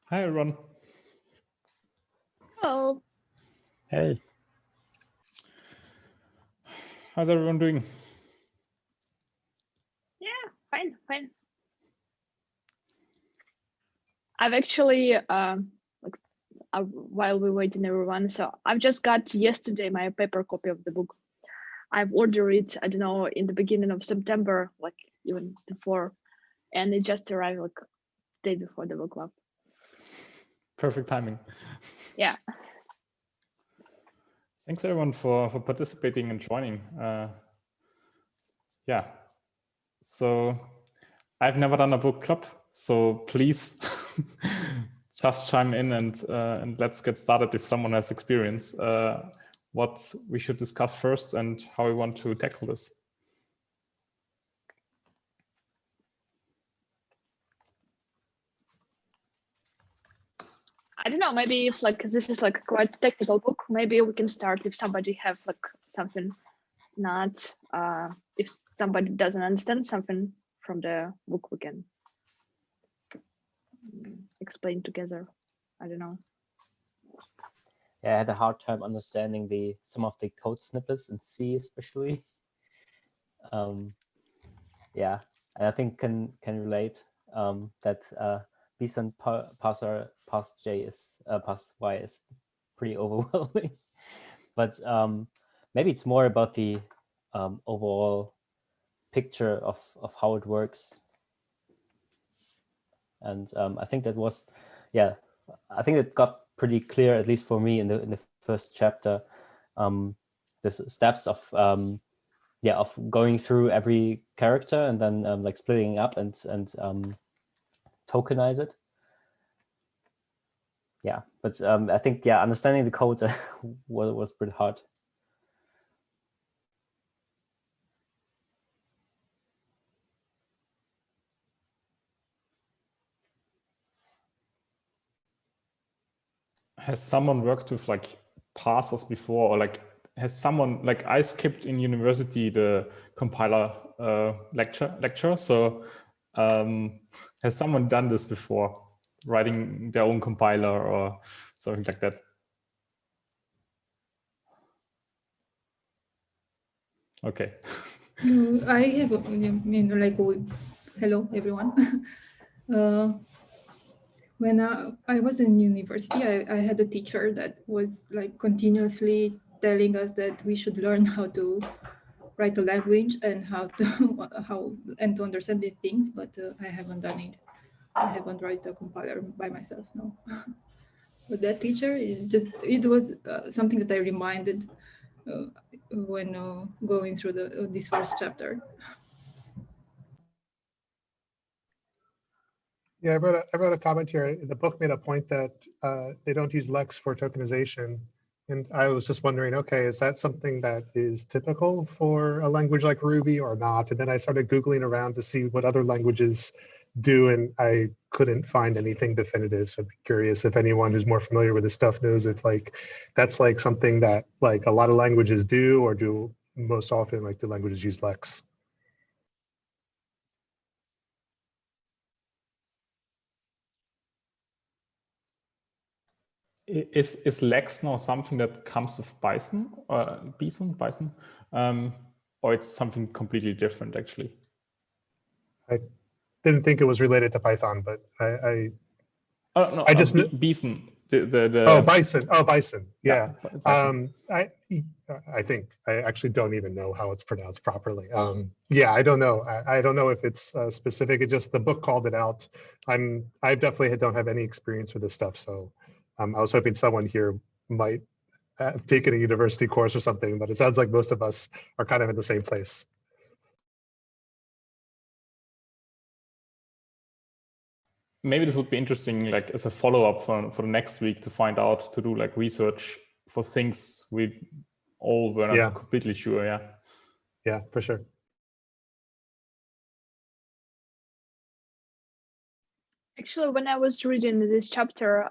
Hi, everyone. Hello. Hey. How's everyone doing? Yeah, fine. I've actually, while we're waiting everyone, so I've just got yesterday my paper copy of the book. I've ordered it, I don't know, in the beginning of September, like even before, and it just arrived like day before the book club. Perfect timing. Yeah. Thanks everyone for participating and joining. Yeah. So I've never done a book club, so please just chime in and let's get started if someone has experience. What we should discuss first and how we want to tackle this. I don't know, maybe if like this is like quite a technical book, maybe we can start if somebody have like something not, if somebody doesn't understand something from the book, we can explain together. I don't know. Yeah, I had a hard time understanding some of the code snippets in C, especially. Yeah, and I think can relate that decent pass J is pass Y is pretty overwhelming. But maybe it's more about the overall picture of how it works. And I think that was, yeah, I think it got pretty clear, at least for me in the first chapter, the steps of of going through every character and then like splitting up and tokenize it. Yeah, but I think understanding the code was pretty hard. Has someone worked with like parsers before, or like has someone, like I skipped in university the compiler lecture, so has someone done this before, writing their own compiler or something like that? Okay. I have, hello everyone. When I was in university, I had a teacher that was like continuously telling us that we should learn how to write a language and how to understand the things, but I haven't done it. I haven't written a compiler by myself, no. But that teacher, it was something that I reminded when going through this first chapter. Yeah, I wrote a comment here. The book made a point that they don't use Lex for tokenization. And I was just wondering, okay, is that something that is typical for a language like Ruby or not? And then I started Googling around to see what other languages do, and I couldn't find anything definitive. So I'm curious if anyone who's more familiar with this stuff knows if like that's like something that like a lot of languages do, or do most often like the languages use Lex? Is Lex now something that comes with Bison, or it's something completely different actually? I didn't think it was related to Python, but I no, I just Bison. Bison. Oh, Bison. Yeah. Bison. I think I actually don't even know how it's pronounced properly. Yeah, I don't know. I don't know if it's specific. It just the book called it out. I definitely don't have any experience with this stuff, so I was hoping someone here might have taken a university course or something. But it sounds like most of us are kind of in the same place. Maybe this would be interesting, like as a follow-up for the next week, to find out, to do like research for things we all were not completely sure. Yeah, for sure. Actually, when I was reading this chapter,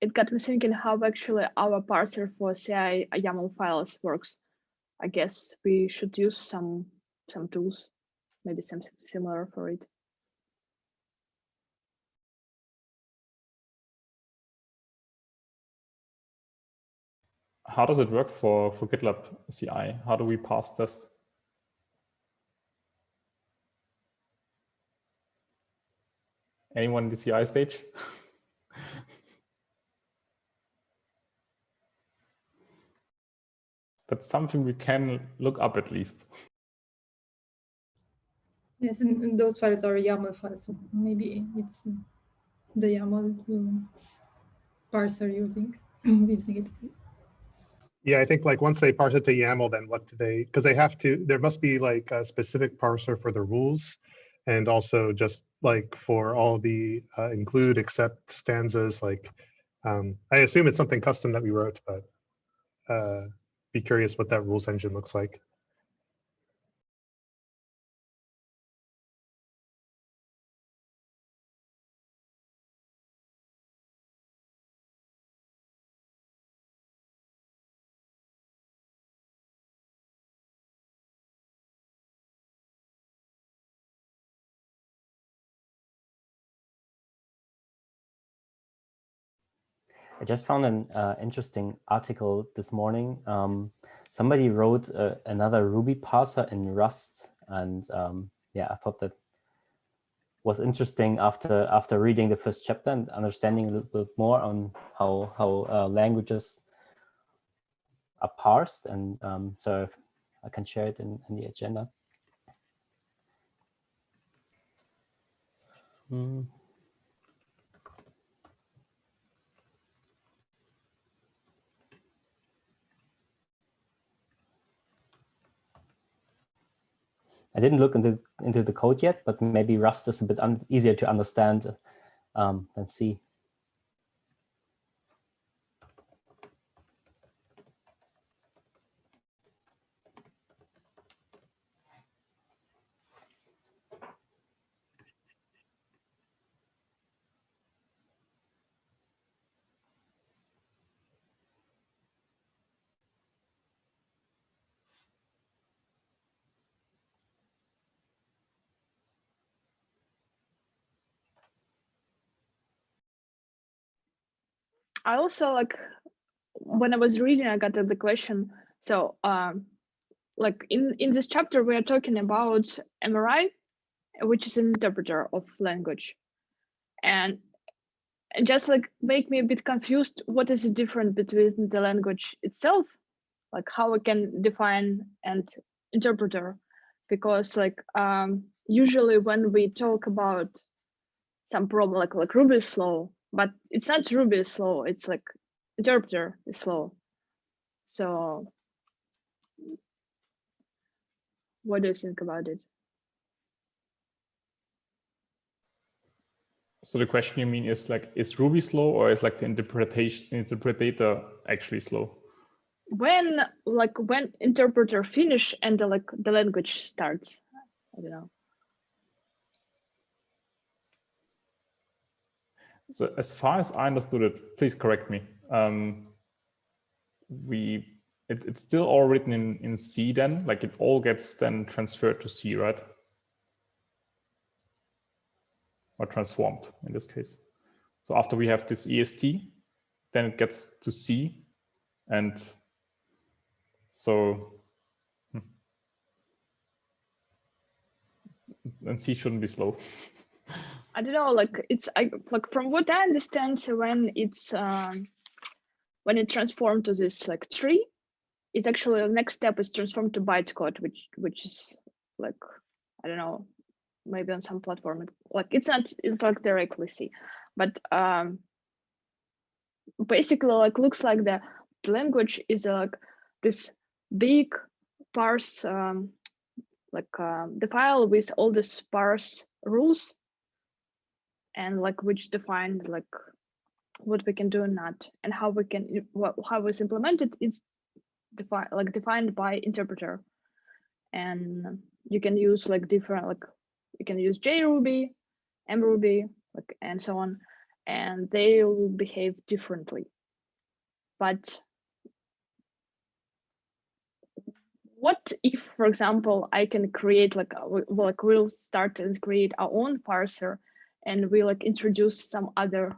it got me thinking how actually our parser for CI YAML files works. I guess we should use some tools, maybe something similar for it. how does it work for GitLab CI? How do we pass this? Anyone in the CI stage? That's something we can look up at least. Yes, and those files are YAML files, so maybe it's the YAML parser using it. Yeah, I think like once they parse it to YAML, then what do they, because they have to, there must be like a specific parser for the rules and also just like for all the include except stanzas, like I assume it's something custom that we wrote, but be curious what that rules engine looks like. I just found an interesting article this morning. Somebody wrote another Ruby parser in Rust, and yeah, I thought that was interesting after reading the first chapter and understanding a little bit more on how languages are parsed, and so I can share it in the agenda. I didn't look into the code yet, but maybe Rust is a bit easier to understand than C. I also like when I was reading, I got the question. So like in this chapter, we are talking about MRI, which is an interpreter of language, and just like make me a bit confused. What is the difference between the language itself, like how we can define and interpreter? Because like usually when we talk about some problem like Ruby is slow, but it's not Ruby is slow, it's like interpreter is slow. So what do you think about it? So the question you mean is like, is Ruby slow, or is like the interpreter actually slow? When interpreter finish and the language starts, I don't know. So as far as I understood it, please correct me. It's still all written in C then, like it all gets then transferred to C, right? Or transformed in this case. So after we have this EST, then it gets to C, and so and C shouldn't be slow. I don't know, like it's like from what I understand, when it's transformed to this like tree, it's actually the next step is transformed to bytecode, which is like, I don't know, maybe on some platform, like it's like directly C, but basically like looks like the language is like this big parse, the file with all the sparse rules, and like which define like what we can do and not, and how we can how it's implemented. It's defined by interpreter, and you can use like different, like you can use JRuby, mRuby, like and so on, and they will behave differently. But what if, for example, I can create we'll start and create our own parser, and we like introduce some other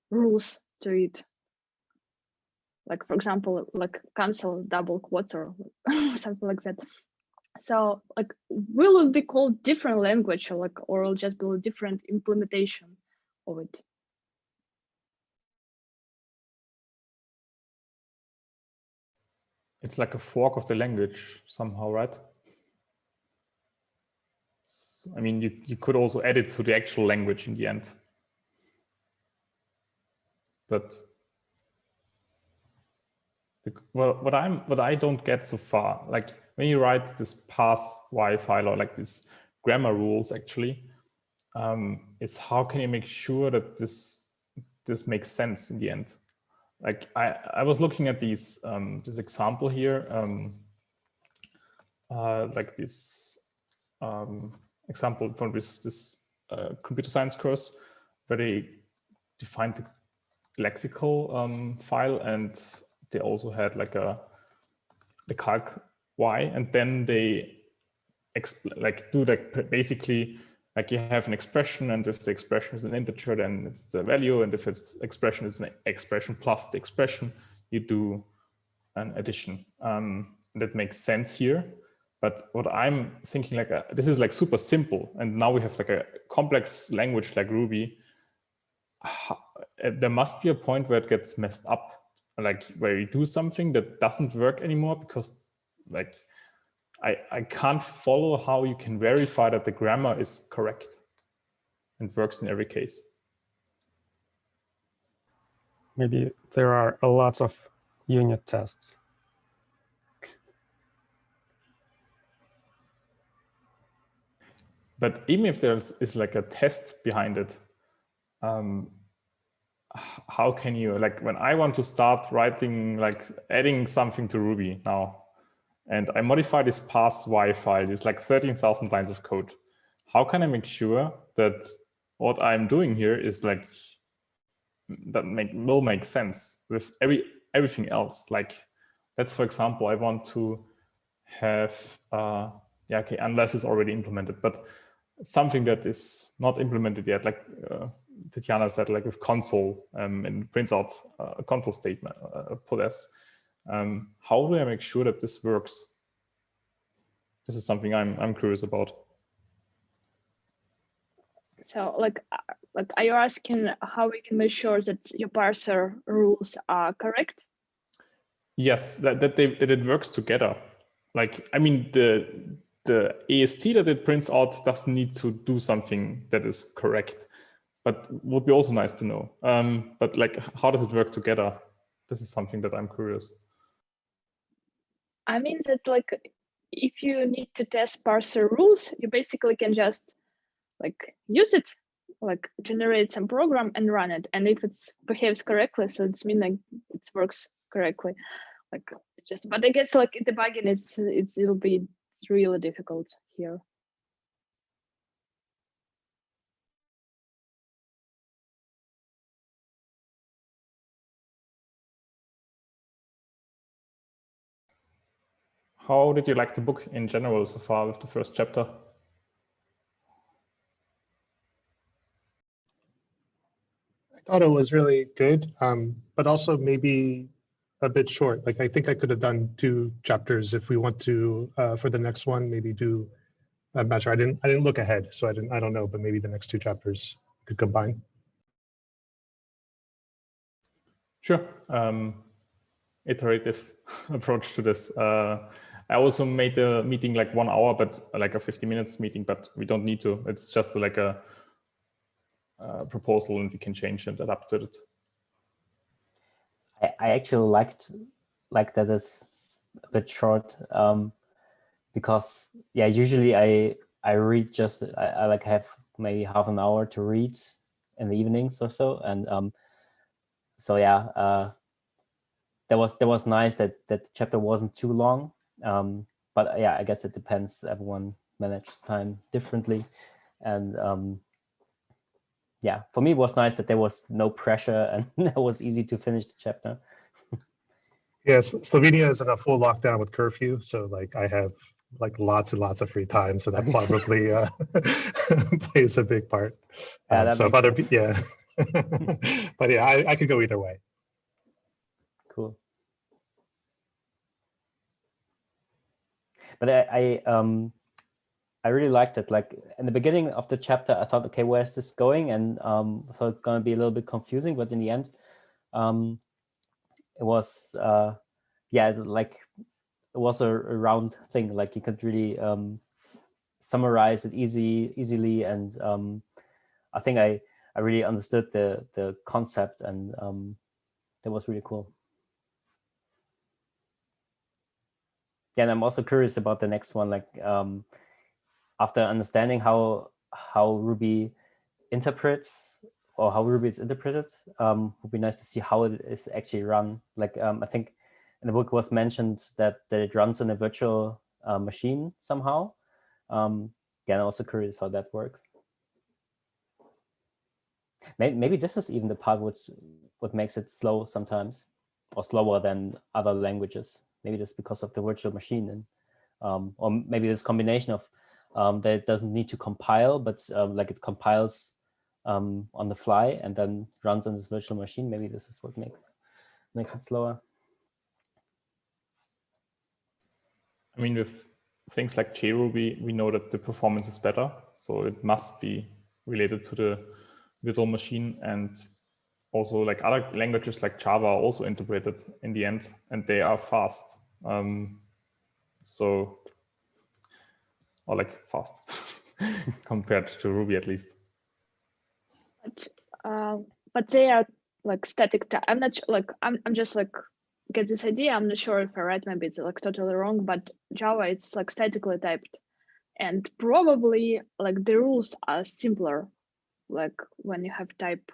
rules to it? like for example, like cancel double quotes or something like that. So like, will it be called different language, or like, or will just be a different implementation of it? It's like a fork of the language somehow, right? I mean, you could also add it to the actual language in the end. But well, what I don't get so far, like when you write this pass y file or like these grammar rules actually, is how can you make sure that this makes sense in the end? Like I was looking at these this example here, like this example from this computer science course where they defined the lexical file, and they also had like the calc y, and then they like do like basically like you have an expression, and if the expression is an integer, then it's the value, and if its expression is an expression plus the expression, you do an addition. That makes sense here. But what I'm thinking, like this is like super simple, and now we have like a complex language like Ruby. There must be a point where it gets messed up, like where you do something that doesn't work anymore, because like I can't follow how you can verify that the grammar is correct and works in every case. Maybe there are a lot of unit tests. But even if there is like a test behind it, how can you, like when I want to start writing, like adding something to Ruby now, and I modify this pass y file, it's like 13,000 lines of code. How can I make sure that what I'm doing here is like, that will make sense with everything else? Like let's, for example, I want to have, yeah, okay, unless it's already implemented, but something that is not implemented yet, like Tatiana said, like with console and prints out a console statement, pull s. How do I make sure that this works? This is something I'm curious about. So like, are you asking how we can make sure that your parser rules are correct? Yes, that it works together. Like, I mean, the AST that it prints out doesn't need to do something that is correct, but would be also nice to know. But like, how does it work together? This is something that I'm curious. I mean that like, if you need to test parser rules, you basically can just like use it, like generate some program and run it. And if it behaves correctly, so it's mean like it works correctly. Like just, but I guess like debugging, it'll be really difficult here. How did you like the book in general so far with the first chapter? I thought it was really good, but also maybe a bit short. Like I think I could have done 2 chapters if we want to, for the next one, maybe do, I'm not sure. I didn't look ahead, so I don't know, but maybe the next 2 chapters could combine. Sure. Iterative approach to this. I also made the meeting like 1 hour, but like a 50 minutes meeting, but we don't need to. It's just like a proposal, and we can change and adapt to it. I actually like that it's a bit short, because yeah, usually I read just I like have maybe half an hour to read in the evenings or so, and so yeah, that was nice that the chapter wasn't too long, but yeah, I guess it depends. Everyone manages time differently, and yeah, for me it was nice that there was no pressure and it was easy to finish the chapter. Yes, Slovenia is in a full lockdown with curfew, so like I have like lots and lots of free time, so that probably plays a big part. Yeah, that so if makes other sense. yeah, but yeah, I could go either way. Cool. But I really liked it. Like in the beginning of the chapter, I thought, okay, where's this going? And I thought it's going to be a little bit confusing, but in the end, it was, yeah, like it was a round thing. Like you could really summarize it easily, and I think I really understood the concept, and that was really cool. Yeah, and I'm also curious about the next one. Like after understanding how Ruby interprets, or how Ruby is interpreted, would be nice to see how it is actually run. Like I think in the book was mentioned that it runs on a virtual machine somehow. Yeah, I'm also curious how that works. Maybe this is even the part what makes it slow sometimes, or slower than other languages. Maybe just because of the virtual machine, and or maybe this combination of that it doesn't need to compile, but like it compiles on the fly and then runs on this virtual machine. Maybe this is what makes it slower. I mean, with things like JRuby, we know that the performance is better, so it must be related to the virtual machine. And also, like other languages like Java are also integrated in the end, and they are fast. So, or like fast compared to Ruby at least. But they are like static. I'm not like I'm just like get this idea. I'm not sure if I read, maybe it's like totally wrong, but Java, it's like statically typed, and probably like the rules are simpler, like when you have type,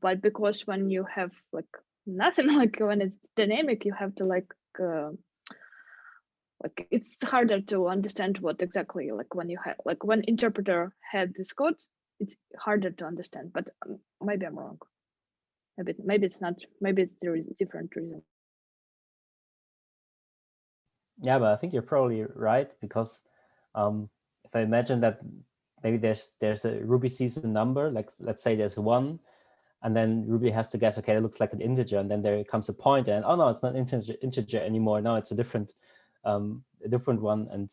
but because when you have like nothing, like when it's dynamic, you have to like it's harder to understand what exactly, like when you have, like when interpreter had this code, it's harder to understand, but maybe I'm wrong. Maybe it's not, maybe there is a different reason. Yeah, but I think you're probably right, because if I imagine that maybe there's a Ruby season number, like let's say there's 1, and then Ruby has to guess, okay, it looks like an integer, and then there comes a point, and oh no, it's not integer anymore. Now it's a different one. And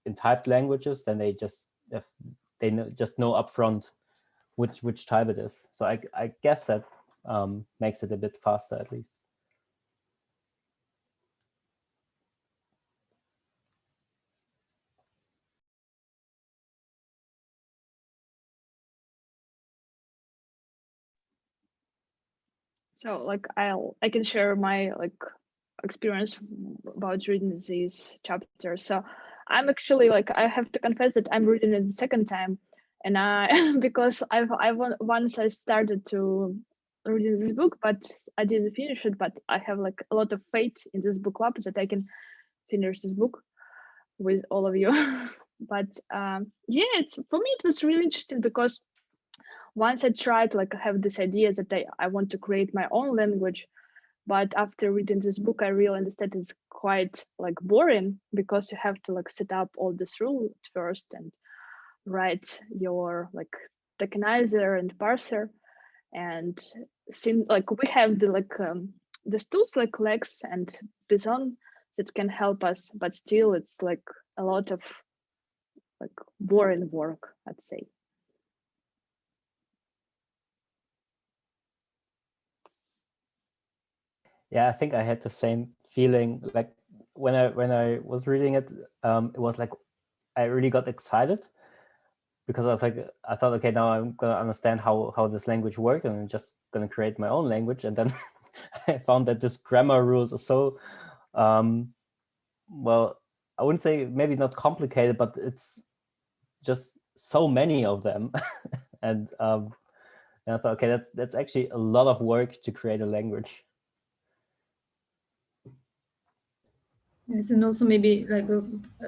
in typed languages, then they just know upfront which type it is. So I guess that makes it a bit faster, at least. So like I can share my like experience about reading this chapter. So I'm actually like, I have to confess that I'm reading it the second time, and because once I started to reading this book, but I didn't finish it. But I have like a lot of faith in this book club that I can finish this book with all of you. But yeah, it's for me it was really interesting, because once I tried, like I have this idea that I want to create my own language, but after reading this book, I really understand it's quite like boring, because you have to like set up all these rules first and write your like tokenizer and parser, and since like we have the like the tools like Lex and Bison that can help us, but still it's like a lot of like boring work, I'd say. Yeah, I think I had the same feeling. Like when I was reading it, it was like I really got excited, because I thought, okay, now I'm gonna understand how this language works, and I'm just gonna create my own language. And then I found that this grammar rules are so, well, I wouldn't say maybe not complicated, but it's just so many of them. And I thought, okay, that's actually a lot of work to create a language. Yes, and also maybe like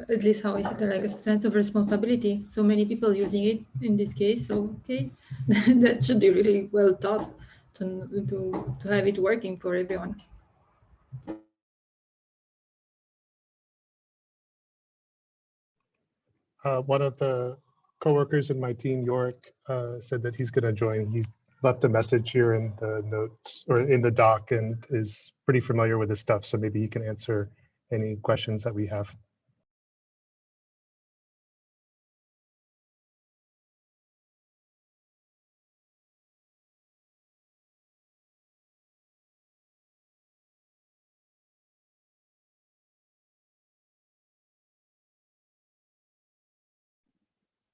at least how is it, like a sense of responsibility. So many people using it in this case. So okay, that should be really well thought to have it working for everyone. One of the coworkers in my team, Yorick, said that he's going to join. He left a message here in the notes or in the doc, and is pretty familiar with this stuff. So maybe he can answer any questions that we have.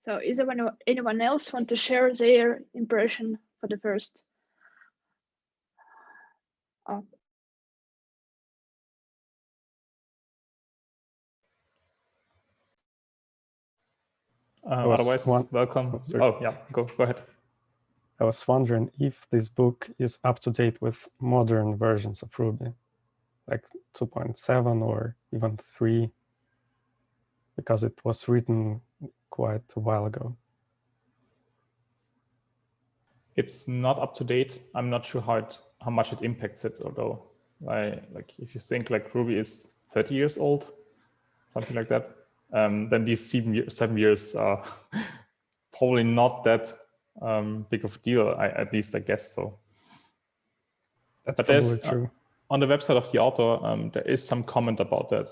So is there anyone else want to share their impression for the first? Otherwise, welcome. Oh, yeah, go ahead. I was wondering if this book is up to date with modern versions of Ruby, like 2.7 or even 3, because it was written quite a while ago. It's not up to date. I'm not sure how much it impacts it, although like if you think like Ruby is 30 years old, something like that, then these 7 years are probably not that big of a deal, at least I guess so. That's but probably true. On the website of the author, there is some comment about that.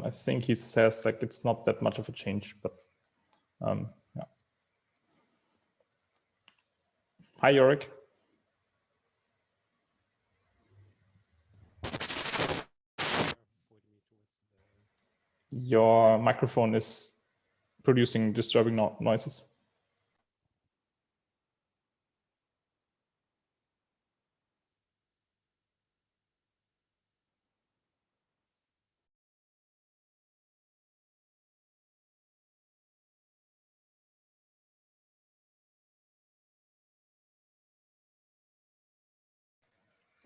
I think he says like it's not that much of a change, but yeah. Hi, Yorick. Your microphone is producing disturbing noises.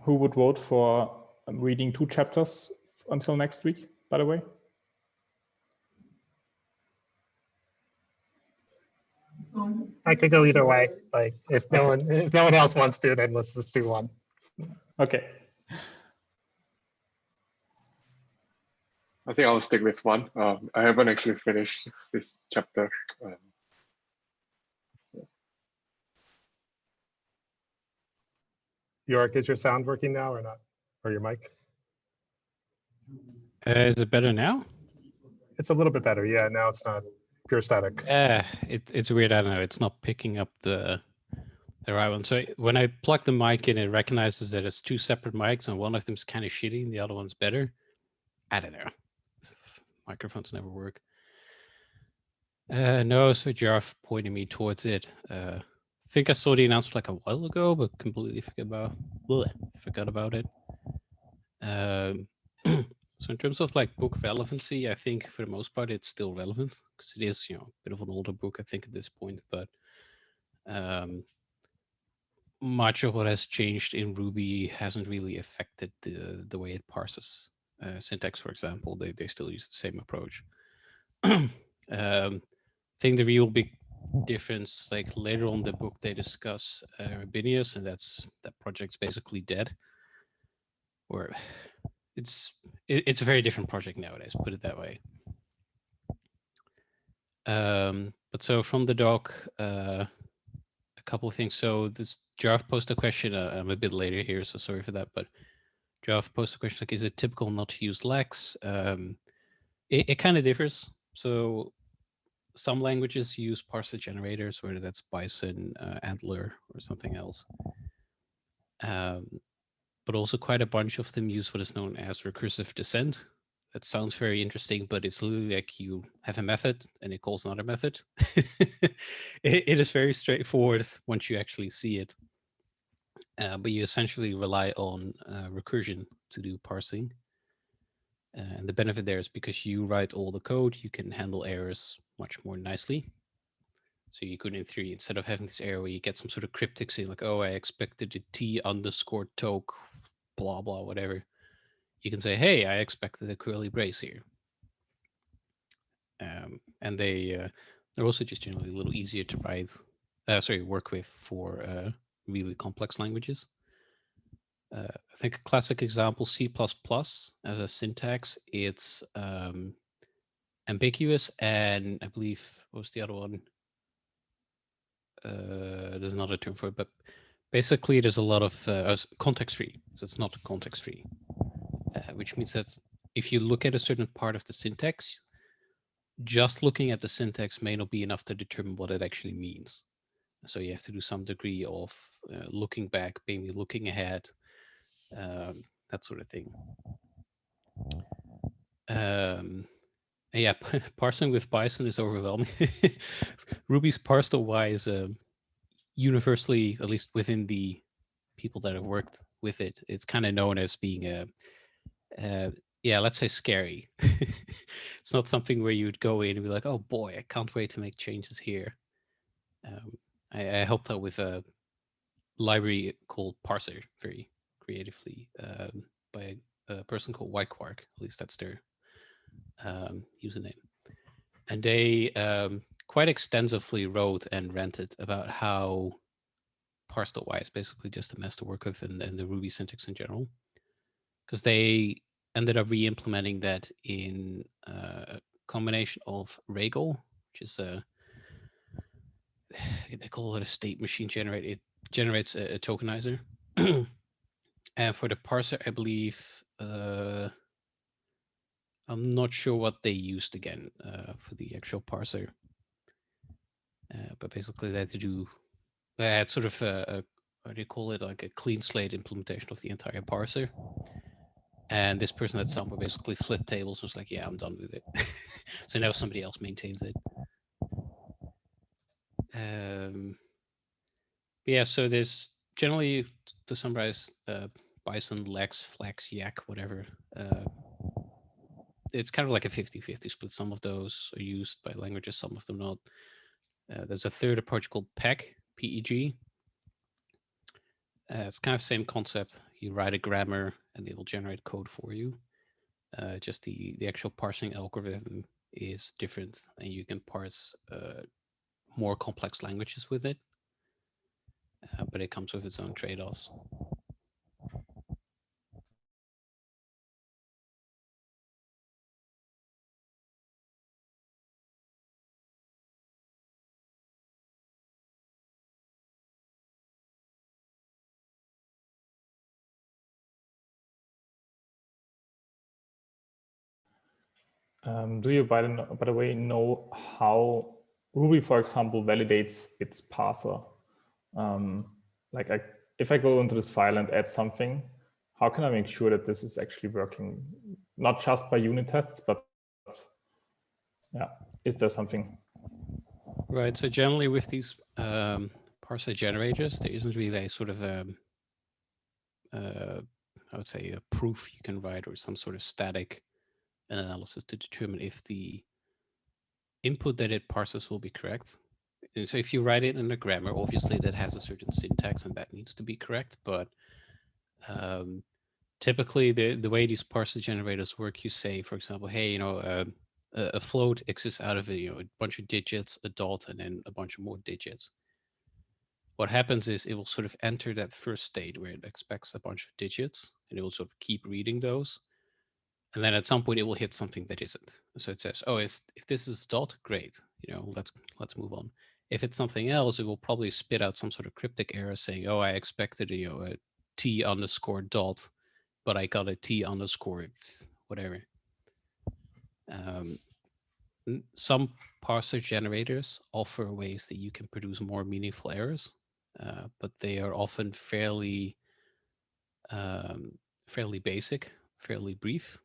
Who would vote for reading 2 chapters until next week, by the way? I could go either way. Like if no one else wants to, then let's just do one. Okay. I think I'll stick with one. I haven't actually finished this chapter. York, is your sound working now or not? Or your mic? Is it better now? It's a little bit better. Yeah, now it's not pure static. It's weird. I don't know. It's not picking up the right one. So when I plug the mic in, it recognizes that it's 2 separate mics, and one of them's kind of shitty and the other one's better. I don't know. Microphones never work. No, so Jarf pointed me towards it. I think I saw the announcement like a while ago, but completely forgot about it. So in terms of like book relevancy, I think for the most part it's still relevant because it is, a bit of an older book, I think, at this point. But much of what has changed in Ruby hasn't really affected the way it parses syntax, for example. They still use the same approach. I think the real big difference, like later on in the book, they discuss Rabinius, and that project's basically dead. Or it's a very different project nowadays, put it that way. But so from the doc, a couple of things. So this Jarf posted a question. I'm a bit later here, so sorry for that. But Jarf posted a question like, is it typical not to use Lex? It kind of differs. So some languages use parser generators, whether that's Bison, Antler, or something else. But also quite a bunch of them use what is known as recursive descent. That sounds very interesting, but it's literally like you have a method and it calls another method. It is very straightforward once you actually see it. But you essentially rely on recursion to do parsing. And the benefit there is because you write all the code, you can handle errors much more nicely. So you could, in theory, instead of having this error where you get some sort of cryptic saying like, oh, I expected a T_toke, blah, blah, whatever. You can say, hey, I expected a curly brace here. And they're also just generally a little easier to work with for really complex languages. I think a classic example, C++ as a syntax, it's ambiguous, and I believe, what was the other one? There's another term for it, but basically there's a lot of context-free, so it's not context-free, which means that if you look at a certain part of the syntax, just looking at the syntax may not be enough to determine what it actually means. So you have to do some degree of looking back, maybe looking ahead, that sort of thing. Yeah, parsing with Bison is overwhelming. Ruby's parse.y is universally, at least within the people that have worked with it, it's kind of known as being yeah, let's say scary. It's not something where you would go in and be like, oh boy, I can't wait to make changes here. I helped out with a library called Parser very creatively by a person called Whitequark. At least that's their username. And they quite extensively wrote and ranted about how parse.y is basically just a mess to work with and the Ruby syntax in general. Because they ended up re-implementing that in a combination of Ragel, which is they call it a state machine generator. It generates a tokenizer. And for the parser, I believe, I'm not sure what they used again for the actual parser. But basically they had to do, they had sort of what do you call it, like a clean slate implementation of the entire parser. And this person at Samba basically flipped tables, was like, yeah, I'm done with it. So now somebody else maintains it. Yeah, so there's generally, to summarize, Bison, Lex, Flex, Yak, whatever. It's kind of like a 50-50 split. Some of those are used by languages, some of them not. There's a third approach called PEG, P-E-G. It's kind of the same concept. You write a grammar and it will generate code for you. Just the actual parsing algorithm is different, and you can parse more complex languages with it, but it comes with its own trade-offs. Do you, by the way, know how Ruby, for example, validates its parser? Like if I go into this file and add something, how can I make sure that this is actually working, not just by unit tests, but yeah, is there something? Right, so generally with these parser generators, there isn't really a sort of, I would say, a proof you can write or some sort of static analysis to determine if the input that it parses will be correct. And so if you write it in a grammar, obviously that has a certain syntax and that needs to be correct. But typically the way these parser generators work, you say, for example, hey, you know, a float exists out of a bunch of digits, a dot, and then a bunch of more digits. What happens is it will sort of enter that first state where it expects a bunch of digits, and it will sort of keep reading those. And then at some point it will hit something that isn't. So it says, oh, if this is dot, great, let's move on. If it's something else, it will probably spit out some sort of cryptic error saying, oh, I expected a t underscore dot, but I got a t underscore whatever. Some parser generators offer ways that you can produce more meaningful errors, but they are often fairly basic, fairly brief.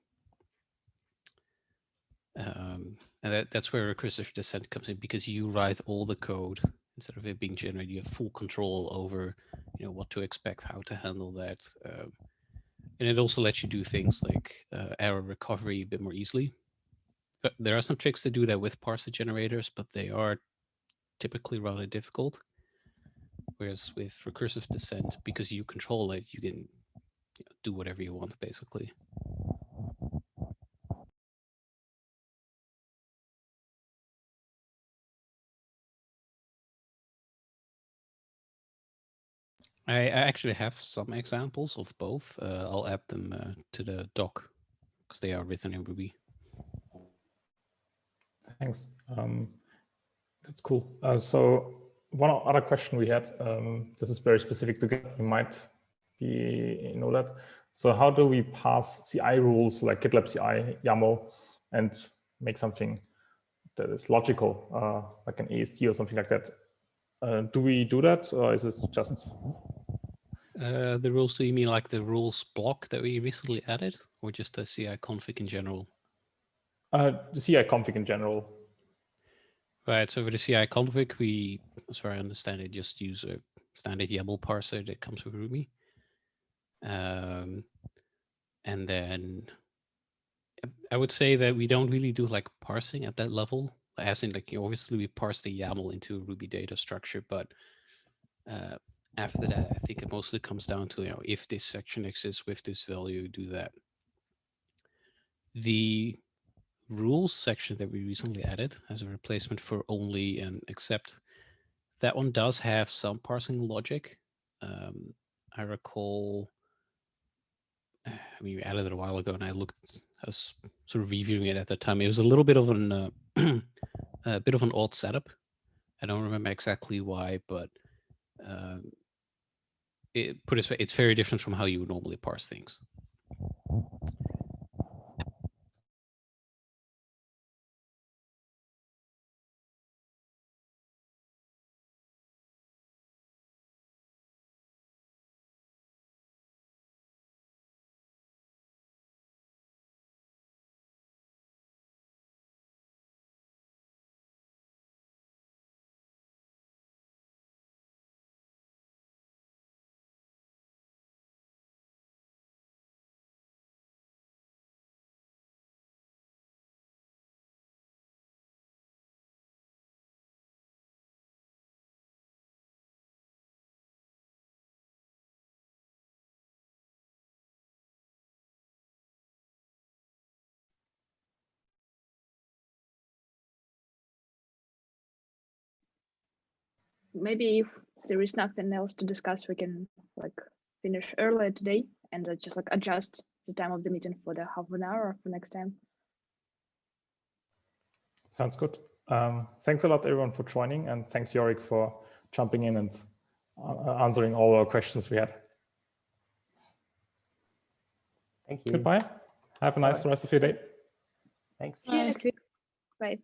And that's where recursive descent comes in, because you write all the code instead of it being generated. You have full control over, what to expect, how to handle that, and it also lets you do things like error recovery a bit more easily. But there are some tricks to do that with parser generators, but they are typically rather difficult. Whereas with recursive descent, because you control it, you can do whatever you want, basically. I actually have some examples of both. I'll add them to the doc because they are written in Ruby. Thanks. That's cool. So one other question we had, this is very specific to GitLab, you might know that. So how do we pass CI rules like GitLab CI, YAML, and make something that is logical, like an AST or something like that? Do we do that, or is this just? The rules, do you mean like the rules block that we recently added, or just the CI config in general? The CI config in general. Right, so with the CI config, we, as far as I understand it, just use a standard YAML parser that comes with Ruby. And then I would say that we don't really do like parsing at that level. As in, like, obviously we parse the YAML into a Ruby data structure, but after that, I think it mostly comes down to, you know, if this section exists with this value, do that. The rules section that we recently added as a replacement for only and except, that one does have some parsing logic. I recall, I mean, we added it a while ago, and I was sort of reviewing it at the time. It was a little bit of an a bit of an odd setup. I don't remember exactly why, but it's very different from how you would normally parse things. Maybe if there is nothing else to discuss, we can like finish earlier today and just like adjust the time of the meeting for the half an hour for next time. Sounds good. Thanks a lot, everyone, for joining, and thanks, Yorick, for jumping in and answering all our questions we had. Thank you. Goodbye. Have a nice rest of your day. Thanks. See you next week. Bye.